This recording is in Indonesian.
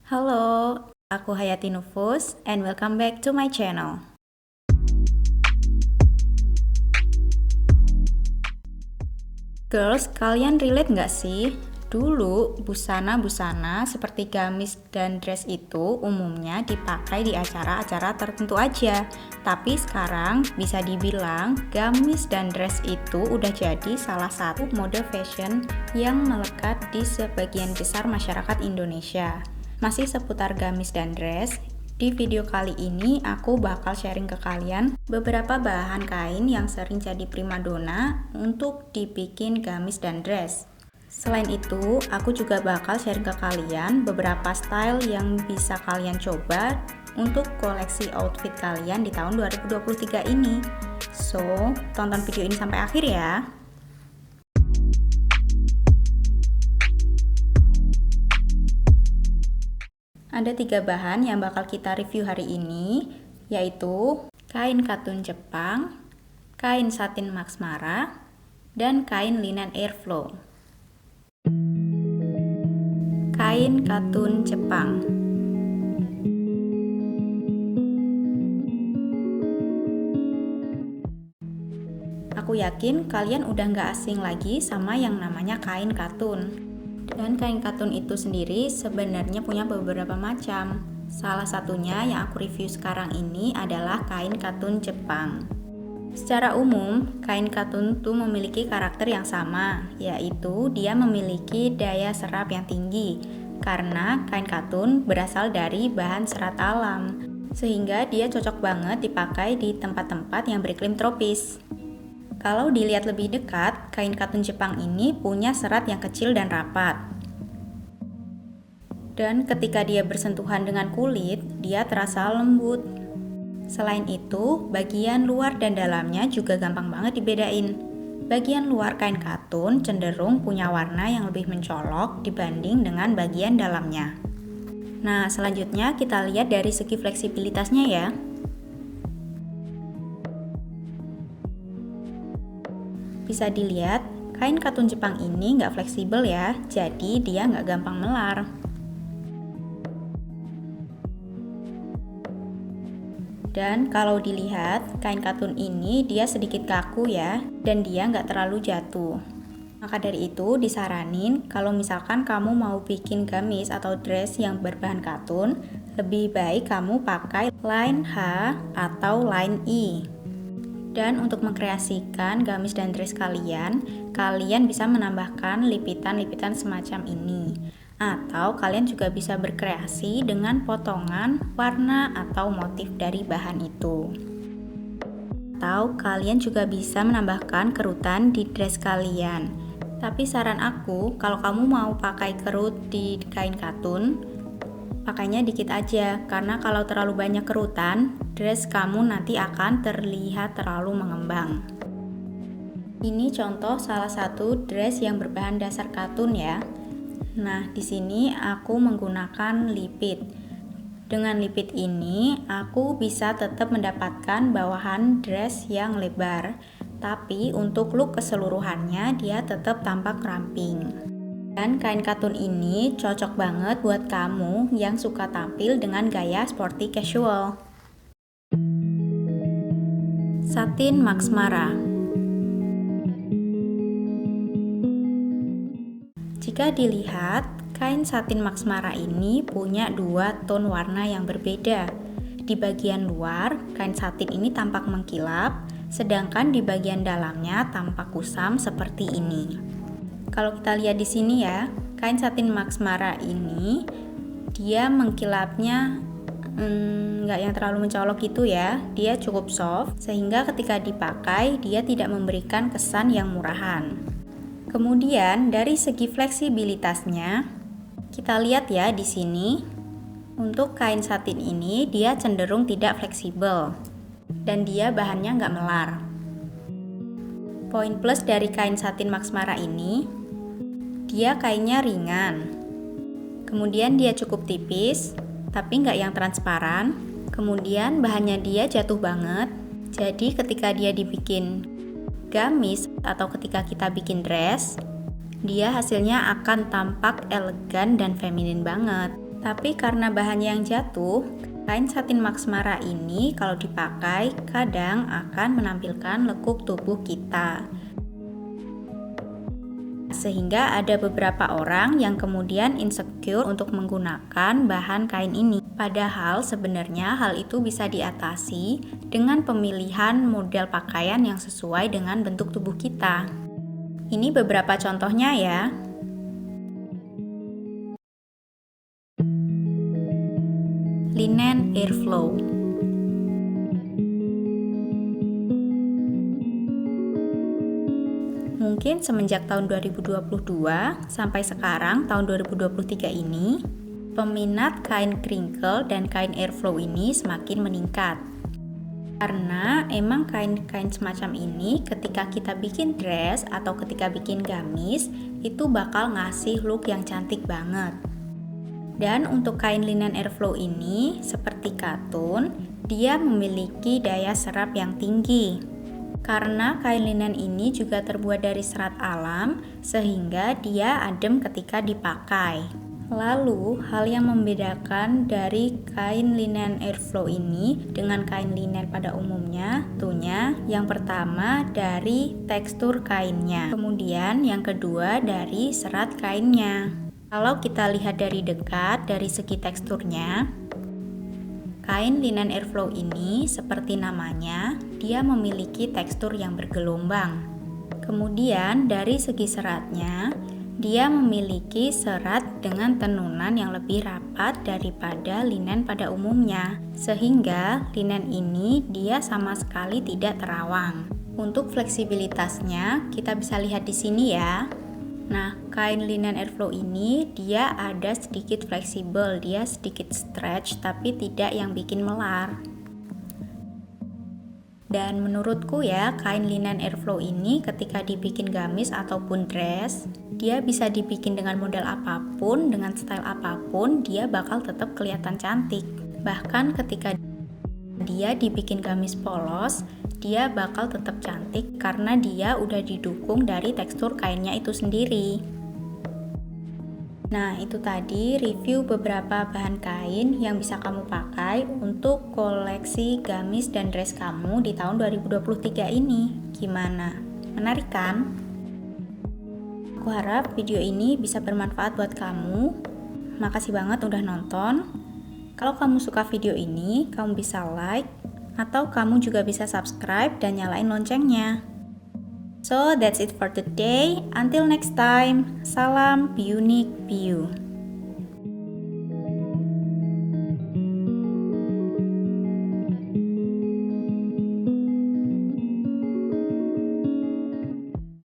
Halo, aku Hayati Nufus and welcome back to my channel. Girls, kalian relate nggak sih? Dulu, busana-busana seperti gamis dan dress itu umumnya dipakai di acara-acara tertentu aja. Tapi sekarang bisa dibilang gamis dan dress itu udah jadi salah satu mode fashion yang melekat di sebagian besar masyarakat Indonesia. Masih seputar gamis dan dress, di video kali ini aku bakal sharing ke kalian beberapa bahan kain yang sering jadi primadona untuk dibikin gamis dan dress. Selain itu, aku juga bakal sharing ke kalian beberapa style yang bisa kalian coba untuk koleksi outfit kalian di tahun 2023 ini. So, tonton video ini sampai akhir ya. Ada 3 bahan yang bakal kita review hari ini, yaitu kain katun Jepang, kain satin Max Mara, dan kain linen Airflow. Kain katun Jepang. Aku yakin kalian udah nggak asing lagi sama yang namanya kain katun. Dan kain katun itu sendiri sebenarnya punya beberapa macam. Salah satunya yang aku review sekarang ini adalah kain katun Jepang. Secara umum, kain katun itu memiliki karakter yang sama, yaitu dia memiliki daya serap yang tinggi. Karena kain katun berasal dari bahan serat alam, sehingga dia cocok banget dipakai di tempat-tempat yang beriklim tropis. Kalau dilihat lebih dekat, kain katun Jepang ini punya serat yang kecil dan rapat. Dan ketika dia bersentuhan dengan kulit, dia terasa lembut. Selain itu, bagian luar dan dalamnya juga gampang banget dibedain. Bagian luar kain katun cenderung punya warna yang lebih mencolok dibanding dengan bagian dalamnya. Nah, selanjutnya kita lihat dari segi fleksibilitasnya ya. Bisa dilihat, kain katun Jepang ini nggak fleksibel ya, jadi dia nggak gampang melar. Dan kalau dilihat, kain katun ini dia sedikit kaku ya, dan dia nggak terlalu jatuh. Maka dari itu disaranin kalau misalkan kamu mau bikin gamis atau dress yang berbahan katun, lebih baik kamu pakai line H atau line I. Dan untuk mengkreasikan gamis dan dress kalian bisa menambahkan lipitan-lipitan semacam ini. Atau kalian juga bisa berkreasi dengan potongan, warna, atau motif dari bahan itu. Atau kalian juga bisa menambahkan kerutan di dress kalian. Tapi saran aku, kalau kamu mau pakai kerut di kain katun, pakainya dikit aja, karena kalau terlalu banyak kerutan, dress kamu nanti akan terlihat terlalu mengembang. Ini contoh salah satu dress yang berbahan dasar katun ya. Nah, di sini aku menggunakan lipit. Dengan lipit ini, aku bisa tetap mendapatkan bawahan dress yang lebar, tapi untuk look keseluruhannya dia tetap tampak ramping. Dan kain katun ini cocok banget buat kamu yang suka tampil dengan gaya sporty casual. Satin Max Mara. Jika dilihat, kain satin Max Mara ini punya 2 tone warna yang berbeda. Di bagian luar, kain satin ini tampak mengkilap, sedangkan di bagian dalamnya tampak kusam seperti ini. Kalau kita lihat di sini ya, kain satin Max Mara ini dia mengkilapnya nggak yang terlalu mencolok gitu ya, dia cukup soft sehingga ketika dipakai dia tidak memberikan kesan yang murahan. Kemudian dari segi fleksibilitasnya, kita lihat ya di sini, untuk kain satin ini dia cenderung tidak fleksibel dan dia bahannya nggak melar. Poin plus dari kain satin Max Mara ini, dia kainnya ringan, kemudian dia cukup tipis, tapi nggak yang transparan, kemudian bahannya dia jatuh banget, jadi ketika dia dibikin gamis atau ketika kita bikin dress, dia hasilnya akan tampak elegan dan feminin banget. Tapi karena bahannya yang jatuh, kain satin Max Mara ini kalau dipakai kadang akan menampilkan lekuk tubuh kita. Sehingga ada beberapa orang yang kemudian insecure untuk menggunakan bahan kain ini. Padahal sebenarnya hal itu bisa diatasi dengan pemilihan model pakaian yang sesuai dengan bentuk tubuh kita. Ini beberapa contohnya ya. Linen Airflow. Mungkin semenjak tahun 2022 sampai sekarang tahun 2023 ini, peminat kain crinkle dan kain airflow ini semakin meningkat. Karena emang kain-kain semacam ini ketika kita bikin dress atau ketika bikin gamis, itu bakal ngasih look yang cantik banget. Dan untuk kain linen airflow ini, seperti katun, dia memiliki daya serap yang tinggi. Karena kain linen ini juga terbuat dari serat alam, sehingga dia adem ketika dipakai. Lalu, hal yang membedakan dari kain linen airflow ini dengan kain linen pada umumnya, tentunya yang pertama dari tekstur kainnya, kemudian yang kedua dari serat kainnya. Kalau kita lihat dari dekat, dari segi teksturnya, kain linen airflow ini seperti namanya, dia memiliki tekstur yang bergelombang. Kemudian dari segi seratnya, dia memiliki serat dengan tenunan yang lebih rapat daripada linen pada umumnya, sehingga linen ini dia sama sekali tidak terawang. Untuk fleksibilitasnya, kita bisa lihat di sini ya. Nah, kain linen airflow ini dia ada sedikit fleksibel, dia sedikit stretch tapi tidak yang bikin melar. Dan menurutku ya, kain linen airflow ini ketika dibikin gamis ataupun dress, dia bisa dibikin dengan model apapun, dengan style apapun, dia bakal tetap kelihatan cantik. Bahkan ketika dia dibikin gamis polos, dia bakal tetap cantik karena dia udah didukung dari tekstur kainnya itu sendiri. Nah, itu tadi review beberapa bahan kain yang bisa kamu pakai untuk koleksi gamis dan dress kamu di tahun 2023 ini. Gimana? Menarik kan? Aku harap video ini bisa bermanfaat buat kamu. Makasih banget udah nonton. Kalau kamu suka video ini, kamu bisa like, atau kamu juga bisa subscribe dan nyalain loncengnya. So that's it for today. Until next time, salam be unique, be you.